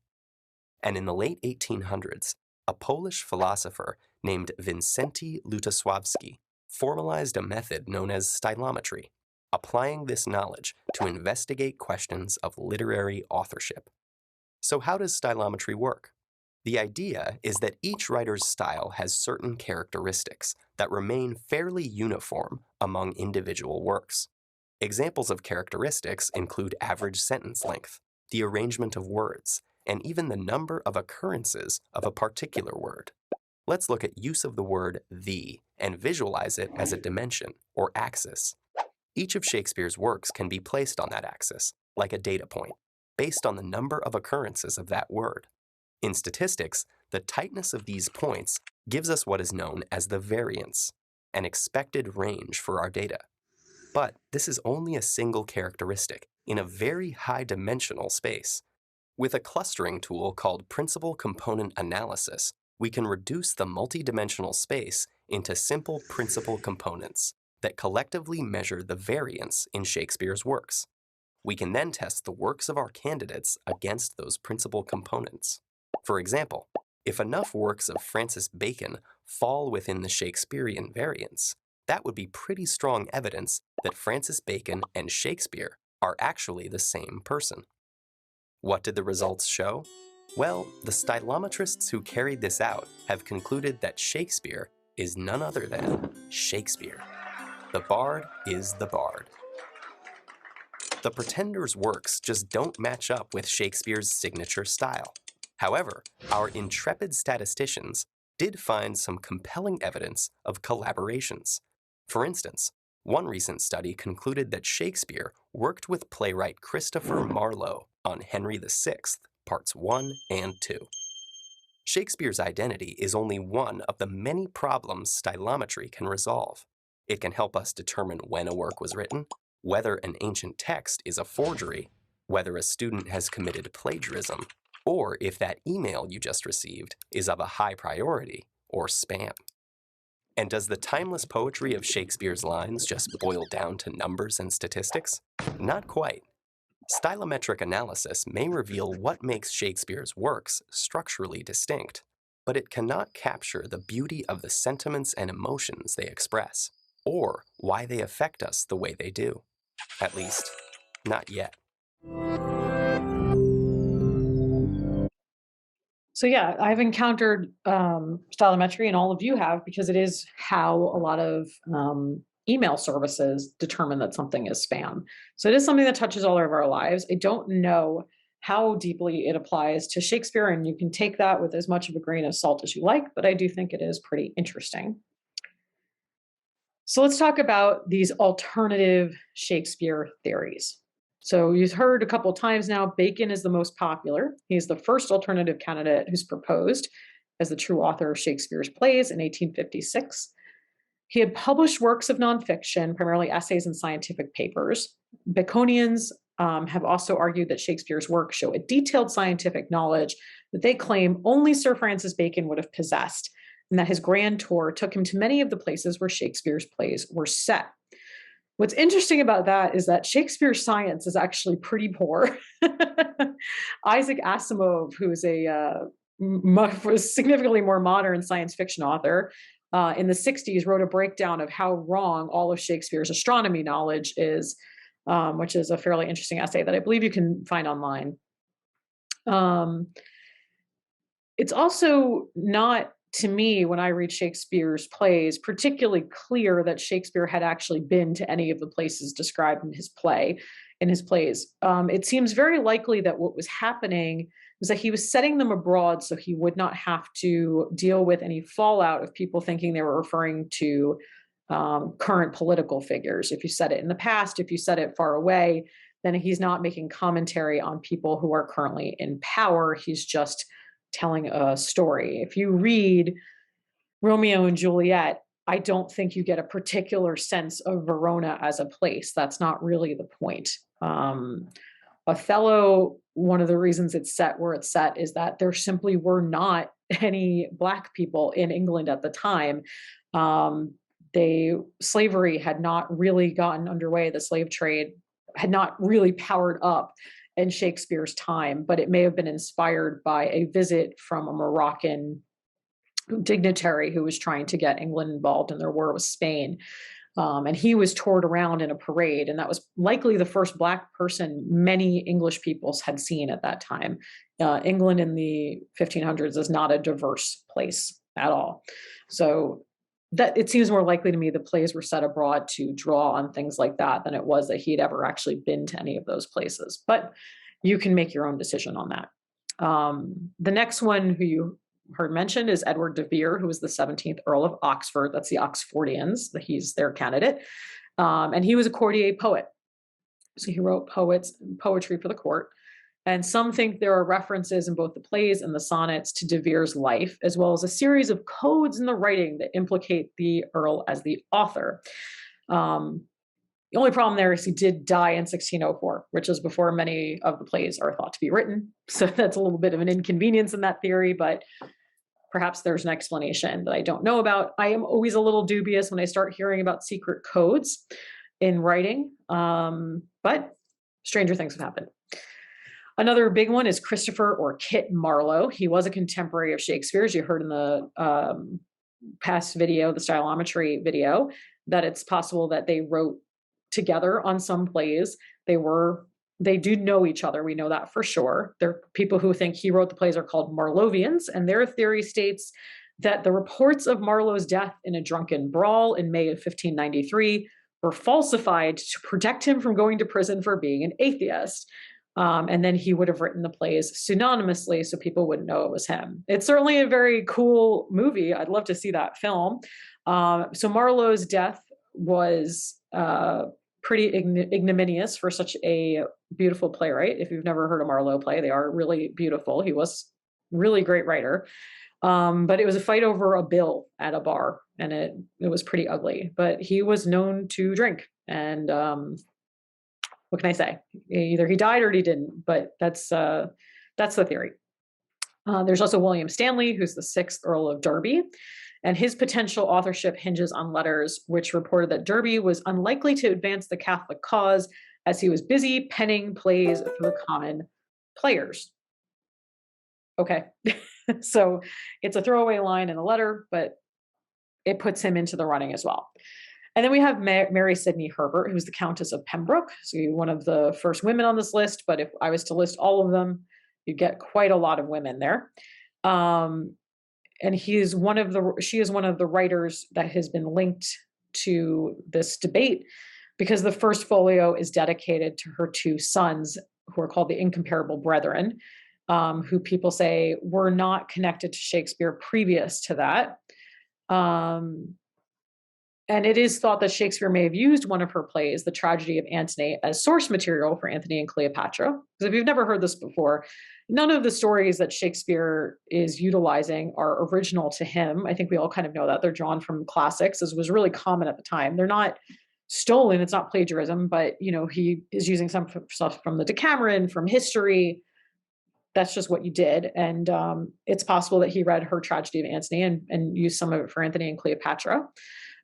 And in the late 1800s, a Polish philosopher named Wincenty Lutosławski formalized a method known as stylometry, applying this knowledge to investigate questions of literary authorship. So how does stylometry work? The idea is that each writer's style has certain characteristics that remain fairly uniform among individual works. Examples of characteristics include average sentence length, the arrangement of words, and even the number of occurrences of a particular word. Let's look at use of the word "the" and visualize it as a dimension or axis. Each of Shakespeare's works can be placed on that axis, like a data point, based on the number of occurrences of that word. In statistics, the tightness of these points gives us what is known as the variance, an expected range for our data. But this is only a single characteristic in a very high-dimensional space. With a clustering tool called principal component analysis, we can reduce the multidimensional space into simple principal components that collectively measure the variance in Shakespeare's works. We can then test the works of our candidates against those principal components. For example, if enough works of Francis Bacon fall within the Shakespearean variance, that would be pretty strong evidence that Francis Bacon and Shakespeare are actually the same person. What did the results show? Well, the stylometrists who carried this out have concluded that Shakespeare is none other than Shakespeare. The bard is the bard. The pretender's works just don't match up with Shakespeare's signature style. However, our intrepid statisticians did find some compelling evidence of collaborations. For instance, One recent study concluded that Shakespeare worked with playwright Christopher Marlowe on Henry VI, Parts 1 and 2. Shakespeare's identity is only one of the many problems stylometry can resolve. It can help us determine when a work was written, whether an ancient text is a forgery, whether a student has committed plagiarism, or if that email you just received is of a high priority or spam. And does the timeless poetry of Shakespeare's lines just boil down to numbers and statistics? Not quite. Stylometric analysis may reveal what makes Shakespeare's works structurally distinct, but it cannot capture the beauty of the sentiments and emotions they express, or why they affect us the way they do. At least, not yet. So yeah, I've encountered stylometry, and all of you have, because it is how a lot of email services determine that something is spam. So it is something that touches all of our lives. I don't know how deeply it applies to Shakespeare, and you can take that with as much of a grain of salt as you like, but I do think it is pretty interesting. So let's talk about these alternative Shakespeare theories. So you've heard a couple of times now, Bacon is the most popular. He's the first alternative candidate who's proposed as the true author of Shakespeare's plays in 1856. He had published works of nonfiction, primarily essays and scientific papers. Baconians have also argued that Shakespeare's works show a detailed scientific knowledge that they claim only Sir Francis Bacon would have possessed, and that his grand tour took him to many of the places where Shakespeare's plays were set. What's interesting about that is that Shakespeare's science is actually pretty poor. Isaac Asimov, who is a significantly more modern science fiction author, in the 60s wrote a breakdown of how wrong all of Shakespeare's astronomy knowledge is, which is a fairly interesting essay that I believe you can find online. It's also not, to me, when I read Shakespeare's plays, particularly clear that Shakespeare had actually been to any of the places described in his plays. It seems very likely that what was happening was that he was setting them abroad so he would not have to deal with any fallout of people thinking they were referring to current political figures. If you said it in the past, if you said it far away, then he's not making commentary on people who are currently in power. He's just telling a story. If you read Romeo and Juliet, I don't think you get a particular sense of Verona as a place. That's not really the point. Othello, one of the reasons it's set where it's set is that there simply were not any Black people in England at the time. Slavery had not really gotten underway. The slave trade had not really powered up in Shakespeare's time, but it may have been inspired by a visit from a Moroccan dignitary who was trying to get England involved in their war with Spain. And he was toured around in a parade, and that was likely the first Black person many English peoples had seen at that time. England in the 1500s is not a diverse place at all. So that it seems more likely to me the plays were set abroad to draw on things like that than it was that he'd ever actually been to any of those places. But you can make your own decision on that. The next one who you heard mentioned is Edward de Vere, who was the 17th Earl of Oxford. That's the Oxfordians. He's their candidate. And he was a courtier poet. So he wrote poetry for the court. And some think there are references in both the plays and the sonnets to De Vere's life, as well as a series of codes in the writing that implicate the Earl as the author. The only problem there is he did die in 1604, which is before many of the plays are thought to be written. So that's a little bit of an inconvenience in that theory, but perhaps there's an explanation that I don't know about. I am always a little dubious when I start hearing about secret codes in writing, but stranger things have happened. Another big one is Christopher or Kit Marlowe. He was a contemporary of Shakespeare's. You heard in the past video, the Stylometry video, that it's possible that they wrote together on some plays. They do know each other. We know that for sure. There are people who think he wrote the plays are called Marlovians, and their theory states that the reports of Marlowe's death in a drunken brawl in May of 1593 were falsified to protect him from going to prison for being an atheist. And then he would have written the plays synonymously so people wouldn't know it was him. It's certainly a very cool movie. I'd love to see that film. So Marlowe's death was pretty ignominious for such a beautiful playwright. If you've never heard a Marlowe play, they are really beautiful. He was really great writer. But it was a fight over a bill at a bar, and it was pretty ugly. But he was known to drink, and what can I say? Either he died or he didn't. But that's the theory. There's also William Stanley, who's the 6th Earl of Derby, and his potential authorship hinges on letters which reported that Derby was unlikely to advance the Catholic cause as he was busy penning plays for the common players. Okay, so it's a throwaway line in a letter, but it puts him into the running as well. And then we have Mary Sidney Herbert, who's the Countess of Pembroke, so one of the first women on this list, but if I was to list all of them, you get quite a lot of women there. And she is one of the writers that has been linked to this debate because the first folio is dedicated to her 2 sons, who are called the Incomparable Brethren, who people say were not connected to Shakespeare previous to that. And it is thought that Shakespeare may have used one of her plays, The Tragedy of Antony, as source material for Antony and Cleopatra. Because if you've never heard this before, none of the stories that Shakespeare is utilizing are original to him. I think we all kind of know that. They're drawn from classics, as was really common at the time. They're not stolen, it's not plagiarism, but he is using some stuff from the Decameron, from history. That's just what you did. And it's possible that he read her Tragedy of Antony and used some of it for Antony and Cleopatra.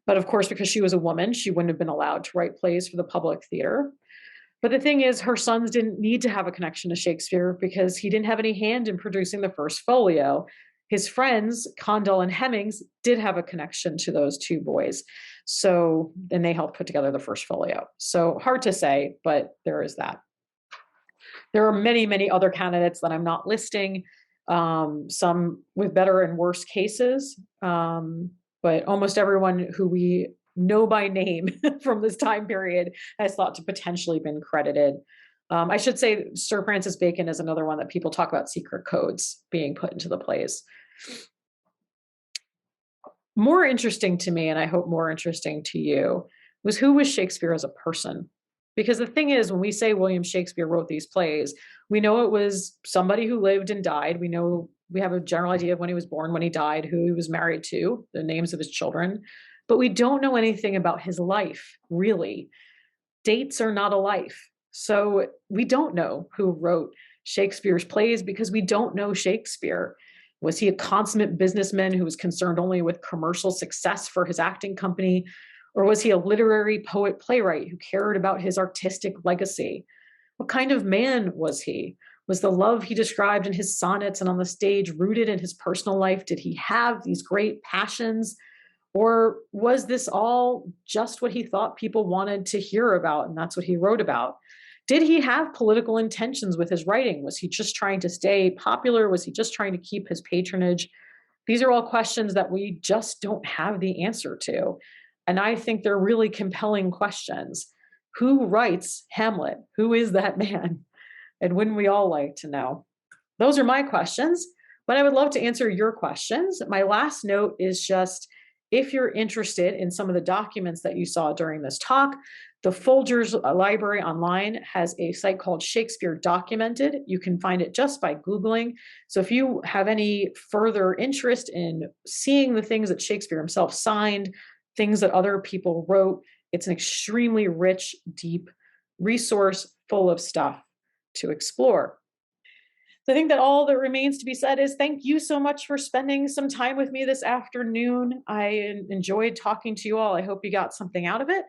But of course, because she was a woman, she wouldn't have been allowed to write plays for the public theater. But the thing is, her sons didn't need to have a connection to Shakespeare because he didn't have any hand in producing the first folio. His friends, Condell and Hemmings, did have a connection to those 2 boys. So, and they helped put together the first folio. So hard to say, but there is that. There are many, many other candidates that I'm not listing, some with better and worse cases. But almost everyone who we know by name from this time period has thought to potentially been credited. I should say Sir Francis Bacon is another one that people talk about secret codes being put into the plays. More interesting to me, and I hope more interesting to you, was who was Shakespeare as a person? Because the thing is, when we say William Shakespeare wrote these plays, we know it was somebody who lived and died. We know we have a general idea of when he was born, when he died, who he was married to, the names of his children, but we don't know anything about his life, really. Dates are not a life. So we don't know who wrote Shakespeare's plays because we don't know Shakespeare. Was he a consummate businessman who was concerned only with commercial success for his acting company? Or was he a literary poet playwright who cared about his artistic legacy? What kind of man was he? Was the love he described in his sonnets and on the stage rooted in his personal life? Did he have these great passions? Or was this all just what he thought people wanted to hear about, and that's what he wrote about? Did he have political intentions with his writing? Was he just trying to stay popular? Was he just trying to keep his patronage? These are all questions that we just don't have the answer to. And I think they're really compelling questions. Who writes Hamlet? Who is that man? And wouldn't we all like to know? Those are my questions, but I would love to answer your questions. My last note is just, if you're interested in some of the documents that you saw during this talk, the Folgers Library online has a site called Shakespeare Documented. You can find it just by Googling. So if you have any further interest in seeing the things that Shakespeare himself signed, things that other people wrote, it's an extremely rich, deep resource full of stuff to explore. So I think that all that remains to be said is thank you so much for spending some time with me this afternoon. I enjoyed talking to you all. I hope you got something out of it.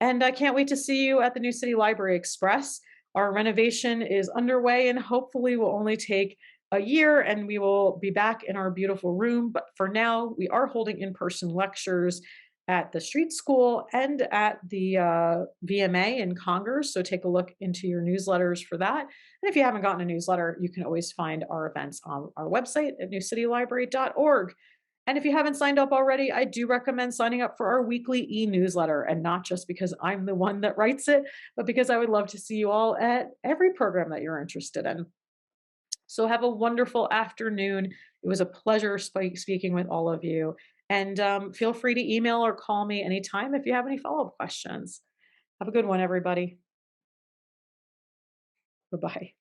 And I can't wait to see you at the New City Library Express. Our renovation is underway and hopefully will only take a year and we will be back in our beautiful room. But for now, we are holding in-person lectures at the Street School and at the VMA in Congress. So take a look into your newsletters for that. And if you haven't gotten a newsletter, you can always find our events on our website at newcitylibrary.org. And if you haven't signed up already, I do recommend signing up for our weekly e-newsletter, and not just because I'm the one that writes it, but because I would love to see you all at every program that you're interested in. So have a wonderful afternoon. It was a pleasure speaking with all of you. And feel free to email or call me anytime if you have any follow-up questions. Have a good one, everybody. Bye-bye.